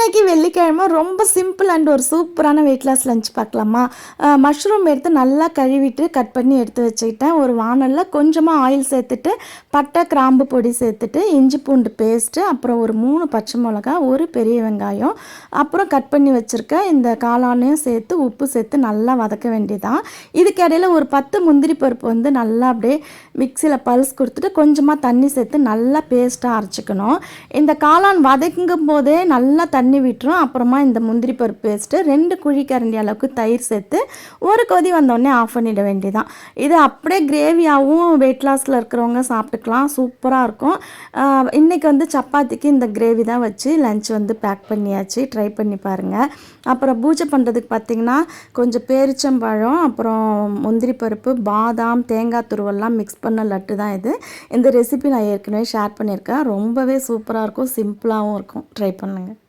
இன்னைக்கு வெள்ளிக்கிழமை ரொம்ப சிம்பிள் அண்ட் ஒரு சூப்பரான வெயிட் லாஸ் லஞ்ச் பார்க்கலாமா. மஷ்ரூம் எடுத்து நல்லா கழுவிட்டு கட் பண்ணி எடுத்து வச்சுக்கிட்டேன். ஒரு வானலில் கொஞ்சமாக ஆயில் சேர்த்துட்டு பட்டை கிராம்பு பொடி சேர்த்துட்டு இஞ்சி பூண்டு பேஸ்ட்டு, அப்புறம் ஒரு 3 பச்சை மிளகா, ஒரு பெரிய வெங்காயம், அப்புறம் கட் பண்ணி வச்சுருக்க இந்த காளானையும் சேர்த்து உப்பு சேர்த்து நல்லா வதக்க வேண்டியதான். இதுக்கு இடையில ஒரு 10 முந்திரி பருப்பு வந்து நல்லா அப்படியே மிக்சியில் பல்ஸ் கொடுத்துட்டு கொஞ்சமாக தண்ணி சேர்த்து நல்லா பேஸ்ட்டாக அரைச்சிக்கணும். இந்த காளான் வதக்கும் போதே நல்லா தண்ணி விட்டுரும். அப்புறமா இந்த முந்திரி பருப்பு பேஸ்ட்டு 2 குழிக்கரண்டி அளவுக்கு தயிர் சேர்த்து ஒரு கொதி வந்தோடனே ஆஃப் பண்ணிட வேண்டியதான். இது அப்படியே கிரேவியாகவும் வெயிட் லாஸில் இருக்கிறவங்க சாப்பிட்டுக்கலாம், சூப்பராக இருக்கும். இன்றைக்கி வந்து சப்பாத்திக்கு இந்த கிரேவி தான் வச்சு லஞ்ச் வந்து பேக் பண்ணியாச்சு. ட்ரை பண்ணி பாருங்கள். அப்புறம் பூஜை பண்ணுறதுக்கு பார்த்திங்கன்னா கொஞ்சம் பேரிச்சம்பழம், அப்புறம் முந்திரி பருப்பு, பாதாம், தேங்காய் துருவெல்லாம் மிக்ஸ் பண்ண லட்டு தான் இது. இந்த ரெசிபி நான் ஏற்கனவே ஷேர் பண்ணியிருக்கேன். ரொம்பவே சூப்பராக இருக்கும், சிம்பிளாகவும் இருக்கும். ட்ரை பண்ணுங்கள்.